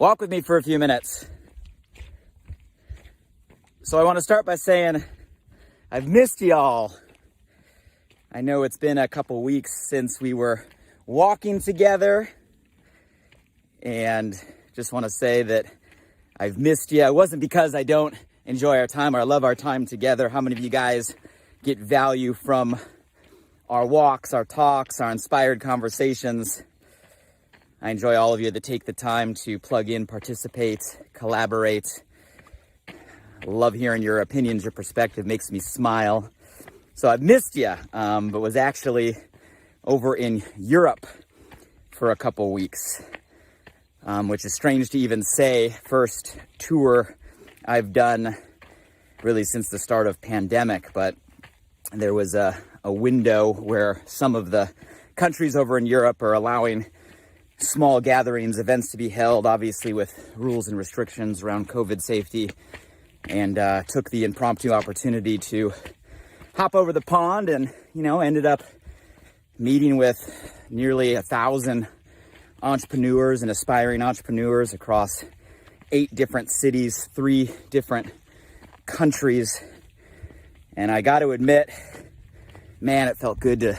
Walk with me for a few minutes. So I want to start by saying I've missed y'all. I know it's been a couple weeks since we were walking together, and just want to say that I've missed you. It wasn't because I don't enjoy our time or I love our time together. How many of you guys get value from our walks, our talks, our inspired conversations? I enjoy all of you that take the time to plug in, participate, collaborate. Love hearing your opinions, your perspective makes me smile. So I've missed you, but was actually over in Europe for a couple weeks, which is strange to even say. First tour I've done really since the start of pandemic, but there was a window where some of the countries over in Europe are allowing small gatherings, events to be held, obviously with rules and restrictions around COVID safety, and took the impromptu opportunity to hop over the pond and, ended up meeting with nearly 1,000 entrepreneurs and aspiring entrepreneurs across 8 different cities, 3 different countries. And I got to admit, man, it felt good to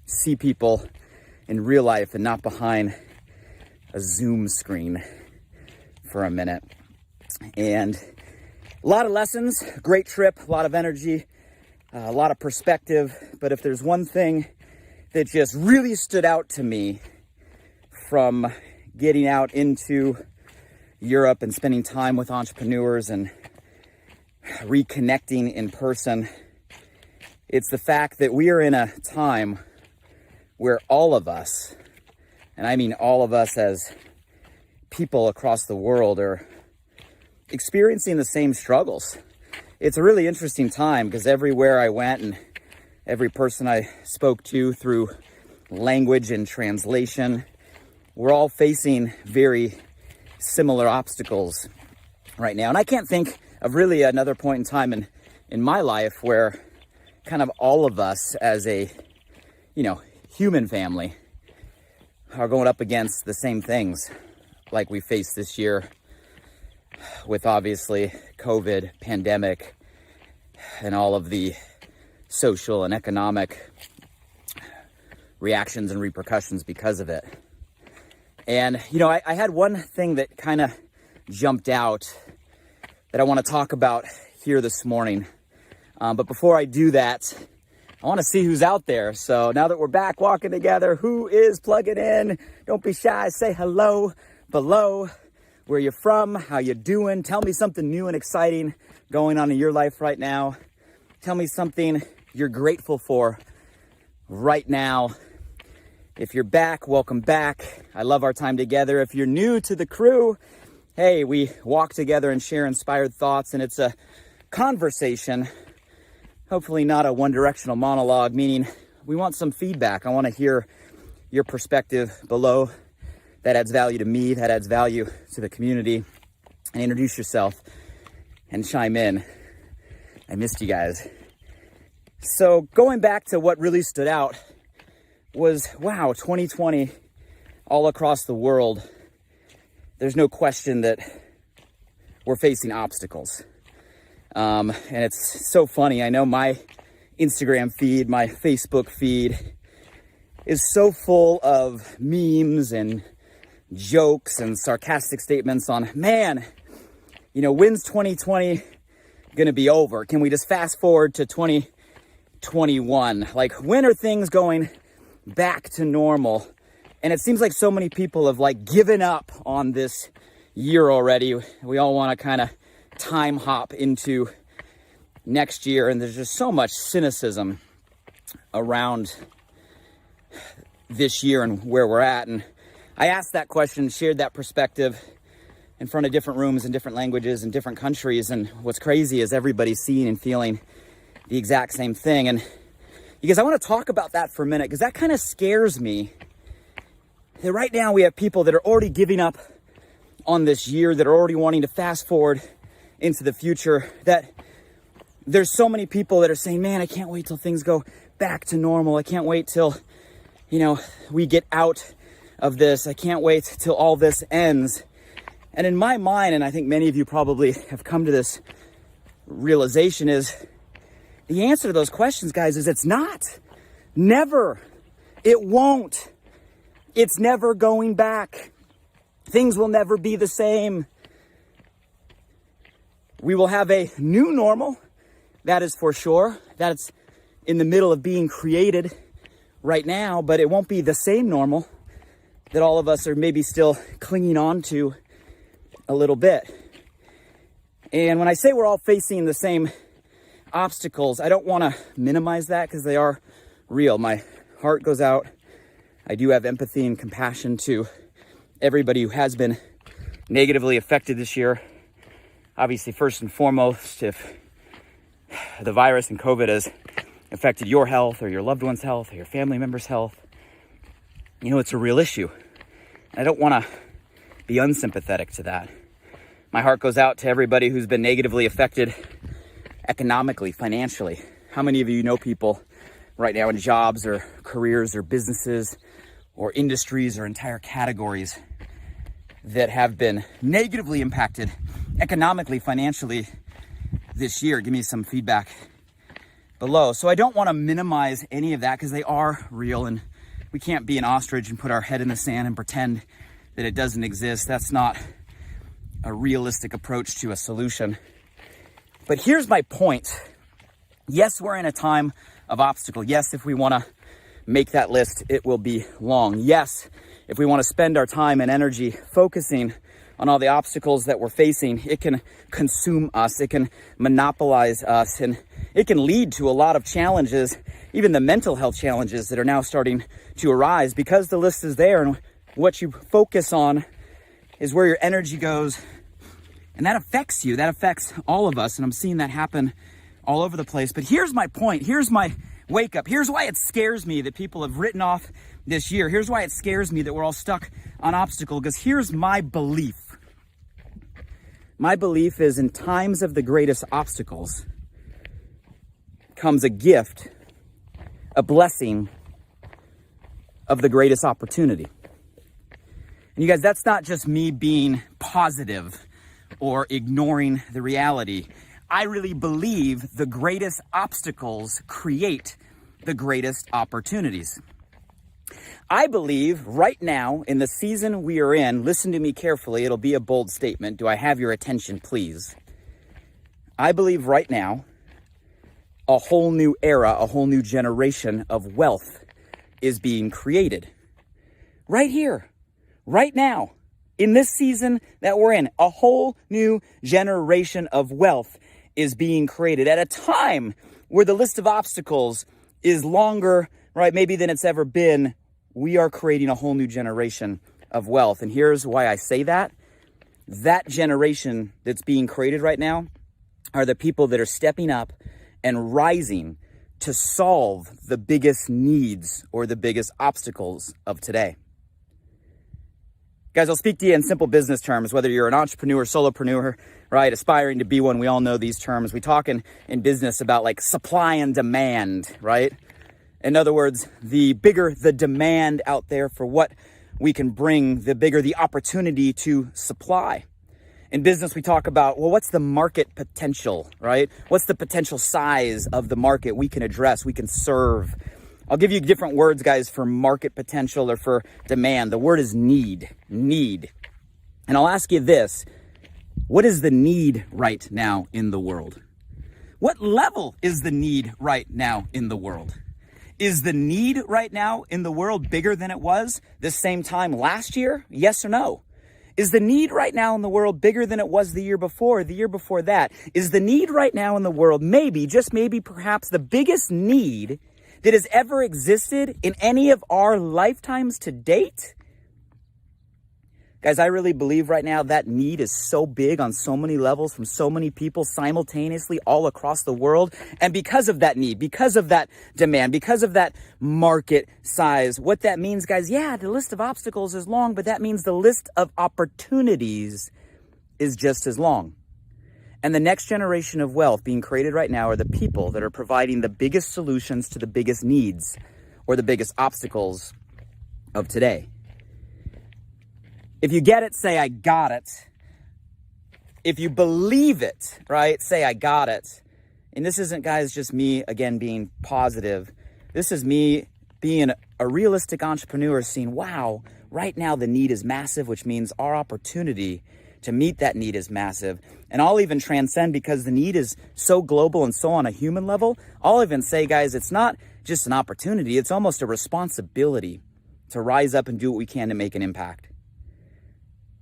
see people in real life and not behind a Zoom screen for a minute. And a lot of lessons, great trip, a lot of energy, a lot of perspective. But if there's one thing that just really stood out to me from getting out into Europe and spending time with entrepreneurs and reconnecting in person, it's the fact that we are in a time where all of us, and I mean all of us as people across the world, are experiencing the same struggles. It's a really interesting time because everywhere I went and every person I spoke to through language and translation, we're all facing very similar obstacles right now. And I can't think of really another point in time in my life where kind of all of us as a, human family are going up against the same things like we faced this year with obviously COVID, pandemic, and all of the social and economic reactions and repercussions because of it. And, I had one thing that kind of jumped out that I want to talk about here this morning. But before I do that, I want to see who's out there. So now that we're back walking together, who is plugging in? Don't be shy. Say hello below. Where you from? How you doing? Tell me something new and exciting going on in your life right now. Tell me something you're grateful for right now. If you're back, welcome back. I love our time together. If you're new to the crew, hey, we walk together and share inspired thoughts, and it's a conversation. Hopefully not a one-directional monologue, meaning we want some feedback. I want to hear your perspective below. That adds value to me, that adds value to the community. And introduce yourself and chime in. I missed you guys. So going back to what really stood out was, wow, 2020 all across the world, there's no question that we're facing obstacles. And it's so funny. I know my Instagram feed, my Facebook feed is so full of memes and jokes and sarcastic statements on, man, when's 2020 gonna be over? Can we just fast forward to 2021? Like, when are things going back to normal? And it seems like so many people have given up on this year already. We all want to kind of time hop into next year, and there's just so much cynicism around this year and where we're at. And I asked that question, shared that perspective in front of different rooms in different languages and different countries, and what's crazy is everybody's seeing and feeling the exact same thing. And because I want to talk about that for a minute, because that kind of scares me. That right now we have people that are already giving up on this year, that are already wanting to fast forward into the future, that there's so many people that are saying, man, I can't wait till things go back to normal. I can't wait till, we get out of this. I can't wait till all this ends. And in my mind, and I think many of you probably have come to this realization, is the answer to those questions, guys, is it's not. Never. It won't. It's never going back. Things will never be the same. We will have a new normal, that is for sure. That's in the middle of being created right now, but it won't be the same normal that all of us are maybe still clinging on to a little bit. And when I say we're all facing the same obstacles, I don't want to minimize that because they are real. My heart goes out. I do have empathy and compassion to everybody who has been negatively affected this year. Obviously, first and foremost, if the virus and COVID has affected your health or your loved one's health or your family member's health, you know, it's a real issue. And I don't want to be unsympathetic to that. My heart goes out to everybody who's been negatively affected economically, financially. How many of you know people right now in jobs or careers or businesses or industries or entire categories that have been negatively impacted economically, financially this year? Give me some feedback below. So I don't want to minimize any of that because they are real, and we can't be an ostrich and put our head in the sand and pretend that it doesn't exist. That's not a realistic approach to a solution. But here's my point. Yes, we're in a time of obstacle. Yes, if we want to make that list, it will be long. Yes, if we want to spend our time and energy focusing on all the obstacles that we're facing, it can consume us, it can monopolize us, and it can lead to a lot of challenges, even the mental health challenges that are now starting to arise because the list is there, and what you focus on is where your energy goes, and that affects you. That affects all of us, and I'm seeing that happen all over the place. But here's my point. Here's my wake up. Here's why it scares me that people have written off this year. Here's why it scares me that we're all stuck on obstacle, because here's my belief. My belief is in times of the greatest obstacles comes a gift, a blessing of the greatest opportunity. And you guys, that's not just me being positive or ignoring the reality. I really believe the greatest obstacles create the greatest opportunities. I believe right now in the season we are in, listen to me carefully, it'll be a bold statement. Do I have your attention, please? I believe right now a whole new era, a whole new generation of wealth is being created. Right here, right now, in this season that we're in, a whole new generation of wealth is being created at a time where the list of obstacles is longer, right, maybe than it's ever been. We are creating a whole new generation of wealth. And here's why I say that. That generation that's being created right now are the people that are stepping up and rising to solve the biggest needs or the biggest obstacles of today. Guys, I'll speak to you in simple business terms, whether you're an entrepreneur, solopreneur, right, aspiring to be one. We all know these terms. We talk in business about like supply and demand, right? In other words, the bigger the demand out there for what we can bring, the bigger the opportunity to supply. In business, we talk about, well, what's the market potential, right? What's the potential size of the market we can address, we can serve? I'll give you different words, guys, for market potential or for demand. The word is need. And I'll ask you this. What is the need right now in the world? What level is the need right now in the world? Is the need right now in the world bigger than it was this same time last year? Yes or no? Is the need right now in the world bigger than it was the year before that? Is the need right now in the world maybe, just maybe, perhaps the biggest need that has ever existed in any of our lifetimes to date? Guys, I really believe right now that need is so big on so many levels from so many people simultaneously all across the world. And because of that need, because of that demand, because of that market size, what that means, guys, yeah, the list of obstacles is long, but that means the list of opportunities is just as long. And the next generation of wealth being created right now are the people that are providing the biggest solutions to the biggest needs or the biggest obstacles of today. If you get it, say, I got it. if you believe it, right, say, I got it. And this isn't, guys, just me, again, being positive. This is me being a realistic entrepreneur, seeing, wow, right now the need is massive, which means our opportunity to meet that need is massive. And I'll even transcend, because the need is so global and so on a human level. I'll even say, guys, it's not just an opportunity, it's almost a responsibility to rise up and do what we can to make an impact.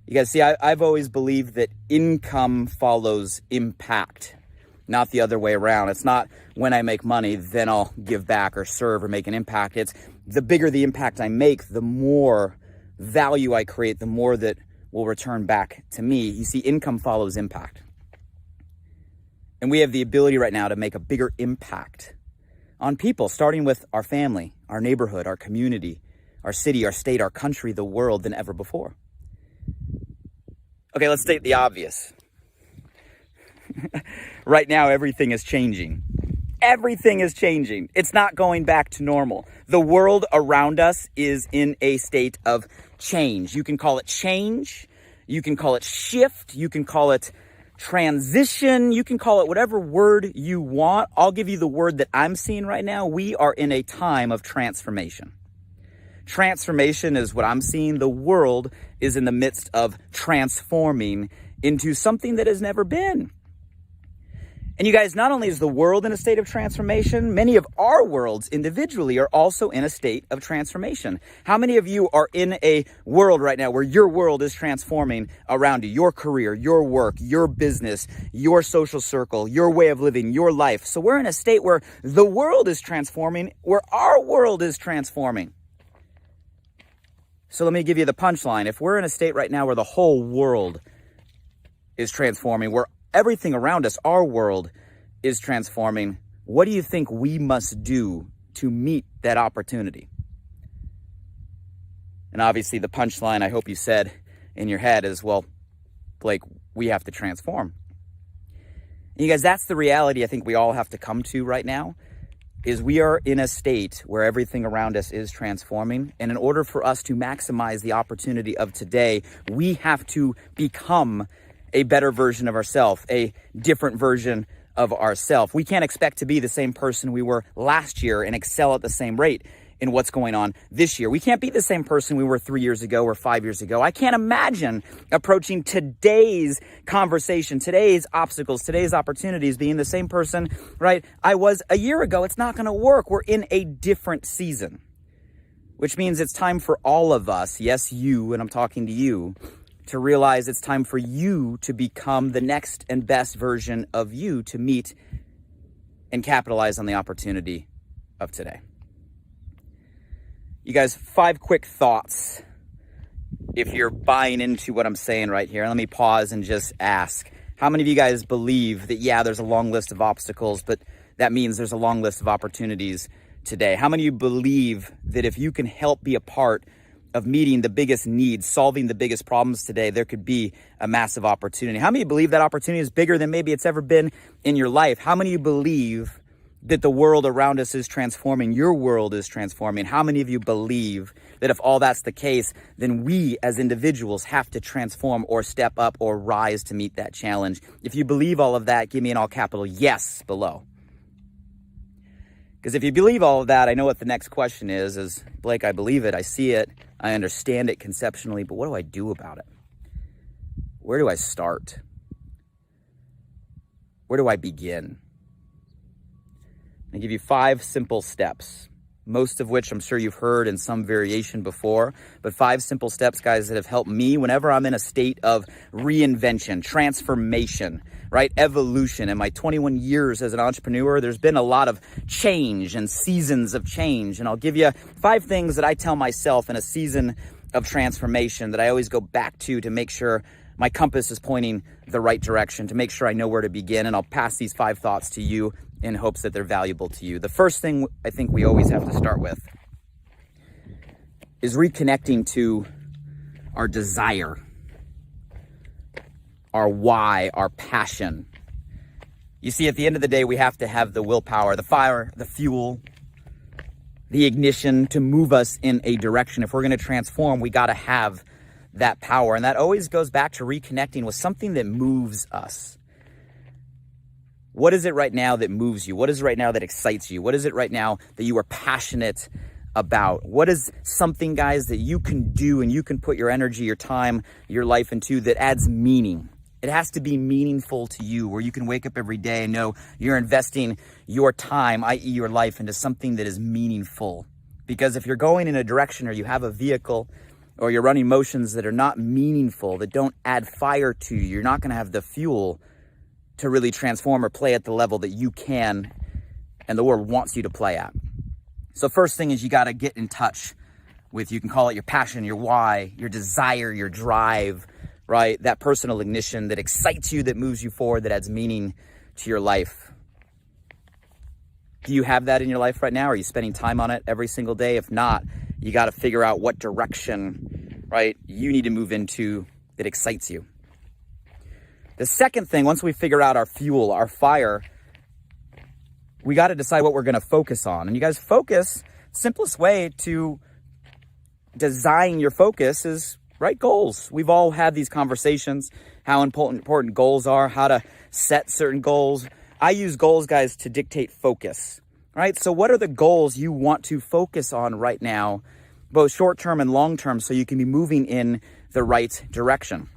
You guys see, I've always believed that income follows impact, not the other way around. It's not when I make money, then I'll give back or serve or make an impact. It's the bigger the impact I make, the more value I create, the more that will return back to me. You see, income follows impact. And we have the ability right now to make a bigger impact on people, starting with our family, our neighborhood, our community, our city, our state, our country, the world, than ever before. Okay, let's state the obvious. Right now, everything is changing. Everything is changing. It's not going back to normal. The world around us is in a state of change. You can call it change. You can call it shift. You can call it transition. You can call it whatever word you want. I'll give you the word that I'm seeing right now. We are in a time of transformation. Transformation is what I'm seeing. The world is in the midst of transforming into something that has never been. And you guys, not only is the world in a state of transformation, many of our worlds individually are also in a state of transformation. How many of you are in a world right now where your world is transforming around you? Your career, your work, your business, your social circle, your way of living, your life. So we're in a state where the world is transforming, where our world is transforming. So let me give you the punchline. If we're in a state right now where the whole world is transforming, where everything around us, our world, is transforming, what do you think we must do to meet that opportunity? And obviously the punchline I hope you said in your head is, well, Blake, we have to transform. And you guys, that's the reality I think we all have to come to right now, is we are in a state where everything around us is transforming. And in order for us to maximize the opportunity of today, we have to become a better version of ourselves, a different version of ourselves. We can't expect to be the same person we were last year and excel at the same rate in what's going on this year. We can't be the same person we were 3 years ago or 5 years ago. I can't imagine approaching today's conversation, today's obstacles, today's opportunities, being the same person, right, I was a year ago. It's not going to work. We're in a different season, which means it's time for all of us, yes, you, and I'm talking to you, to realize it's time for you to become the next and best version of you to meet and capitalize on the opportunity of today. You guys, 5 quick thoughts if you're buying into what I'm saying right here. Let me pause and just ask, how many of you guys believe that, yeah, there's a long list of obstacles, but that means there's a long list of opportunities today? How many of you believe that if you can help be a part of meeting the biggest needs, solving the biggest problems today, there could be a massive opportunity? How many of you believe that opportunity is bigger than maybe it's ever been in your life? How many of you believe that the world around us is transforming? Your world is transforming. How many of you believe that if all that's the case, then we as individuals have to transform or step up or rise to meet that challenge? If you believe all of that, give me an all capital yes below. Because if you believe all of that, I know what the next question is Blake, I believe it, I see it, I understand it conceptually, but what do I do about it? Where do I start? Where do I begin? I give you 5 simple steps, most of which I'm sure you've heard in some variation before, but 5 simple steps, guys, that have helped me whenever I'm in a state of reinvention, transformation, right? Evolution. In my 21 years as an entrepreneur, there's been a lot of change and seasons of change. And I'll give you 5 things that I tell myself in a season of transformation that I always go back to make sure my compass is pointing the right direction, to make sure I know where to begin. And I'll pass these 5 thoughts to you in hopes that they're valuable to you. The first thing I think we always have to start with is reconnecting to our desire, our why, our passion. You see, at the end of the day, we have to have the willpower, the fire, the fuel, the ignition to move us in a direction. If we're going to transform, we got to have that power. And that always goes back to reconnecting with something that moves us. What is it right now that moves you? What is it right now that excites you? What is it right now that you are passionate about? What is something, guys, that you can do and you can put your energy, your time, your life into that adds meaning? It has to be meaningful to you, where you can wake up every day and know you're investing your time, i.e. your life, into something that is meaningful. Because if you're going in a direction, or you have a vehicle, or you're running motions that are not meaningful, that don't add fire to you, you're not going to have the fuel to really transform or play at the level that you can and the world wants you to play at. So first thing is, you got to get in touch with, you can call it your passion, your why, your desire, your drive, right? That personal ignition that excites you, that moves you forward, that adds meaning to your life. Do you have that in your life right now? Are you spending time on it every single day? If not, you got to figure out what direction, right, you need to move into that excites you. The second thing, once we figure out our fuel, our fire, we got to decide what we're going to focus on. And you guys, focus, simplest way to design your focus is write goals. We've all had these conversations, how important goals are, how to set certain goals. I use goals, guys, to dictate focus, right? So what are the goals you want to focus on right now, both short-term and long-term, so you can be moving in the right direction?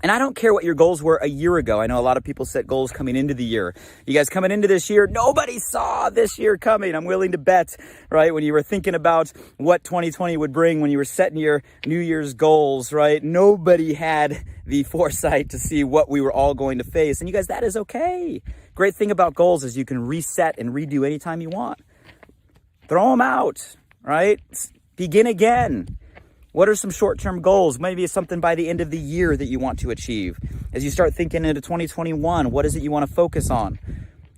And I don't care what your goals were a year ago. I know a lot of people set goals coming into the year. You guys coming into this year, nobody saw this year coming. I'm willing to bet, right? When you were thinking about what 2020 would bring, when you were setting your New Year's goals, right? Nobody had the foresight to see what we were all going to face. And you guys, that is okay. Great thing about goals is you can reset and redo anytime you want. Throw them out, right? Begin again. What are some short-term goals? Maybe it's something by the end of the year that you want to achieve. As you start thinking into 2021, what is it you want to focus on?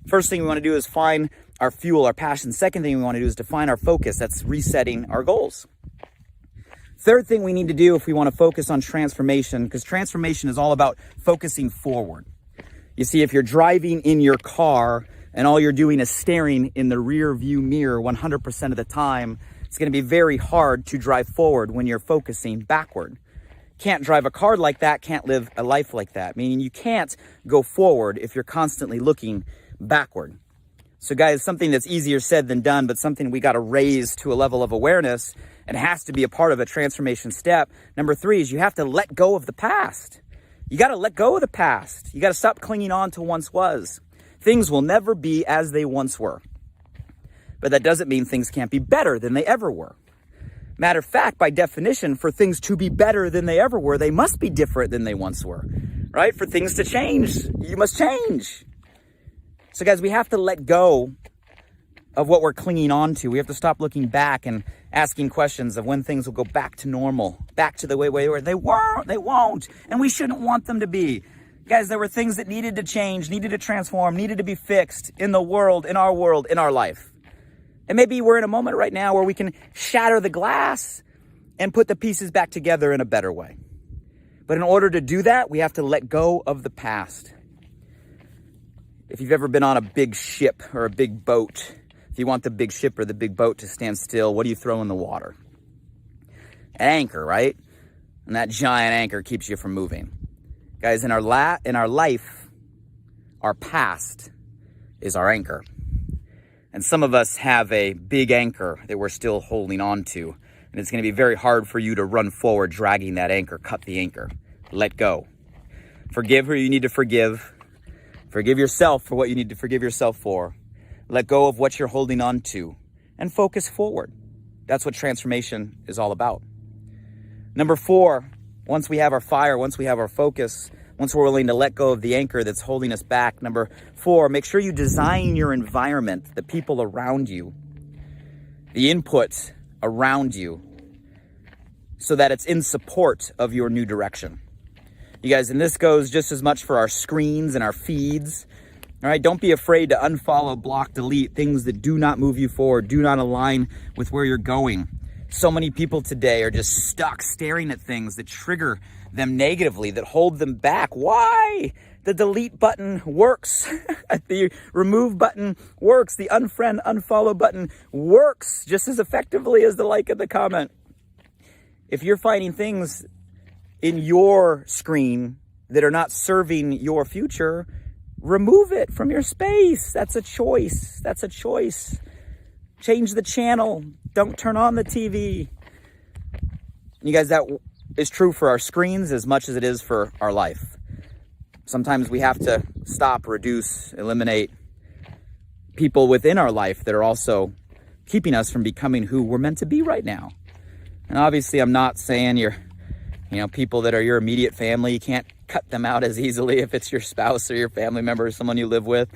First thing we want to do is find our fuel, our passion. Second thing we want to do is define our focus. That's resetting our goals. Third thing we need to do if we want to focus on transformation, because transformation is all about focusing forward. You see, if you're driving in your car and all you're doing is staring in the rear view mirror 100% of the time, it's going to be very hard to drive forward when you're focusing backward. Can't drive a car like that, can't live a life like that. Meaning you can't go forward if you're constantly looking backward. So guys, something that's easier said than done, but something we got to raise to a level of awareness and has to be a part of a transformation step. Number 3 is you have to let go of the past. You got to let go of the past. You got to stop clinging on to once was. Things will never be as they once were. But that doesn't mean things can't be better than they ever were. Matter of fact, by definition, for things to be better than they ever were, they must be different than they once were, right? For things to change, you must change. So guys, we have to let go of what we're clinging on to. We have to stop looking back and asking questions of when things will go back to normal, back to the way they were. They won't, and we shouldn't want them to be. Guys, there were things that needed to change, needed to transform, needed to be fixed in the world, in our life. And maybe we're in a moment right now where we can shatter the glass and put the pieces back together in a better way. But in order to do that, we have to let go of the past. If you've ever been on a big ship or a big boat, if you want the big ship or the big boat to stand still, what do you throw in the water? An anchor, right? And that giant anchor keeps you from moving. Guys, in our life, our past is our anchor. And some of us have a big anchor that we're still holding on to. And it's going to be very hard for you to run forward dragging that anchor. Cut the anchor. Let go. Forgive who you need to forgive. Forgive yourself for what you need to forgive yourself for. Let go of what you're holding on to. And focus forward. That's what transformation is all about. Number 4, once we have our fire, once we have our focus, once we're willing to let go of the anchor that's holding us back. Number 4, make sure you design your environment, the people around you, the input around you, so that it's in support of your new direction. You guys, and this goes just as much for our screens and our feeds. All right, don't be afraid to unfollow, block, delete things that do not move you forward, do not align with where you're going. So many people today are just stuck staring at things that trigger them negatively, that hold them back. Why? The delete button works. The remove button works. The unfriend, unfollow button works just as effectively as the like and the comment. If you're finding things in your screen that are not serving your future, remove it from your space. That's a choice. That's a choice. Change the channel. Don't turn on the TV. You guys, that is true for our screens as much as it is for our life. Sometimes we have to stop, reduce, eliminate people within our life that are also keeping us from becoming who we're meant to be right now. And obviously, I'm not saying people that are your immediate family, you can't cut them out as easily if it's your spouse or your family member or someone you live with.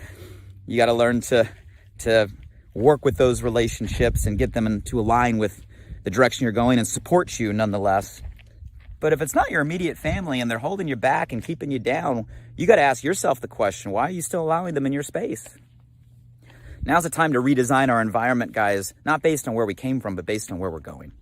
You got to learn to work with those relationships and get them to align with the direction you're going and support you nonetheless. But if it's not your immediate family and they're holding you back and keeping you down, you got to ask yourself the question, why are you still allowing them in your space? Now's the time to redesign our environment, guys, not based on where we came from, but based on where we're going.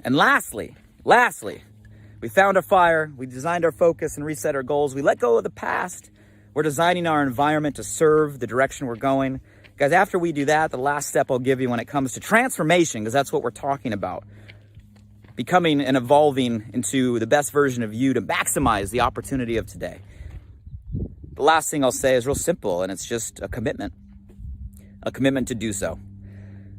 And lastly, we found our fire, we designed our focus and reset our goals. We let go of the past. We're designing our environment to serve the direction we're going. Guys, after we do that, the last step I'll give you when it comes to transformation, because that's what we're talking about, becoming and evolving into the best version of you to maximize the opportunity of today. The last thing I'll say is real simple, and it's just a commitment to do so.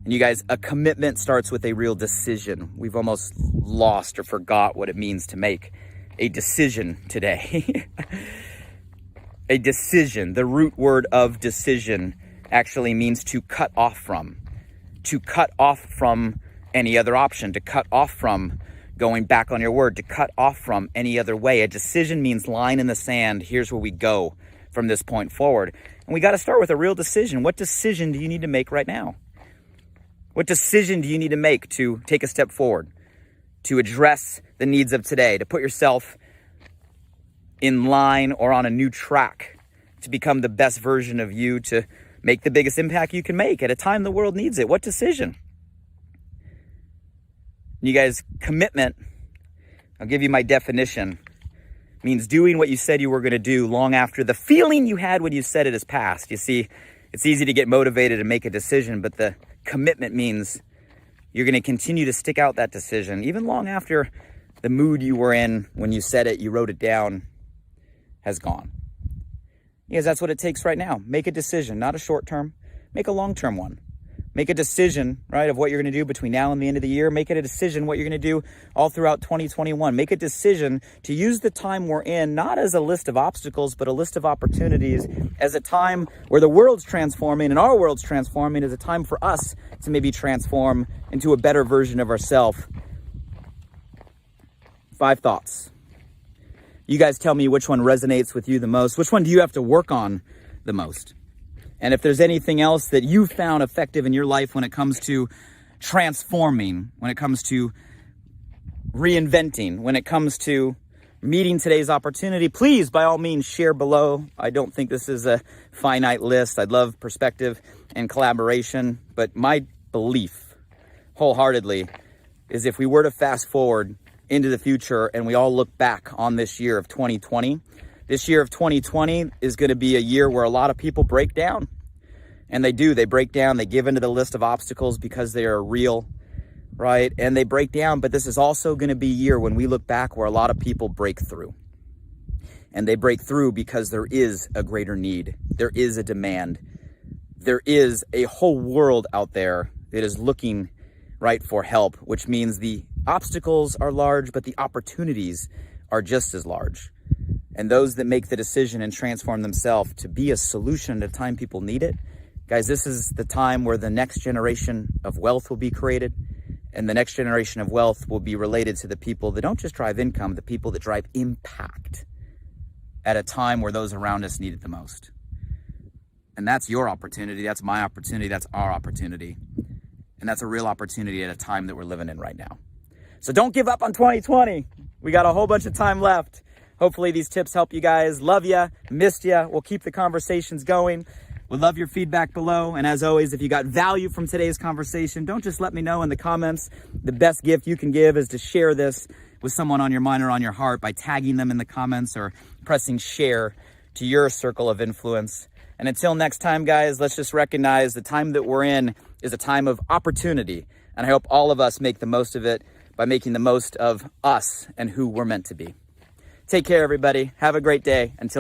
And you guys, a commitment starts with a real decision. We've almost lost or forgot what it means to make a decision today. A decision, the root word of decision actually means to cut off from any other option, to cut off from going back on your word, to cut off from any other way. A decision means line in the sand. Here's where we go from this point forward. And we got to start with a real decision. What decision do you need to make right now? What decision do you need to make to take a step forward, to address the needs of today, to put yourself in line or on a new track, to become the best version of you, to make the biggest impact you can make at a time the world needs it? What decision? You guys, commitment, I'll give you my definition, means doing what you said you were going to do long after the feeling you had when you said it has passed. You see, it's easy to get motivated and make a decision, but the commitment means you're going to continue to stick out that decision even long after the mood you were in when you said it, you wrote it down, has gone. Because that's what it takes right now. Make a decision, not a short term, make a long term one. Make a decision, right, of what you're going to do between now and the end of the year. Make it a decision what you're going to do all throughout 2021. Make a decision to use the time we're in not as a list of obstacles, but a list of opportunities, as a time where the world's transforming and our world's transforming, as a time for us to maybe transform into a better version of ourselves. 5 thoughts. You guys tell me which one resonates with you the most. Which one do you have to work on the most? And if there's anything else that you found effective in your life when it comes to transforming, when it comes to reinventing, when it comes to meeting today's opportunity, please, by all means, share below. I don't think this is a finite list. I'd love perspective and collaboration. But my belief, wholeheartedly, is if we were to fast forward into the future and we all look back on this year of 2020, this year of 2020 is going to be a year where a lot of people break down. And they break down, they give into the list of obstacles because they are real, right? And they break down, but this is also going to be a year when we look back where a lot of people break through. And they break through because there is a greater need. There is a demand. There is a whole world out there that is looking, right, for help, which means the obstacles are large, but the opportunities are just as large. And those that make the decision and transform themselves to be a solution at a time people need it, guys, this is the time where the next generation of wealth will be created. And the next generation of wealth will be related to the people that don't just drive income, the people that drive impact at a time where those around us need it the most. And that's your opportunity. That's my opportunity. That's our opportunity. And that's a real opportunity at a time that we're living in right now. So don't give up on 2020. We got a whole bunch of time left. Hopefully these tips help you guys. Love ya, missed ya. We'll keep the conversations going. We'd love your feedback below. And as always, if you got value from today's conversation, don't just let me know in the comments. The best gift you can give is to share this with someone on your mind or on your heart by tagging them in the comments or pressing share to your circle of influence. And until next time, guys, let's just recognize the time that we're in is a time of opportunity. And I hope all of us make the most of it by making the most of us and who we're meant to be. Take care, everybody. Have a great day. Until next time.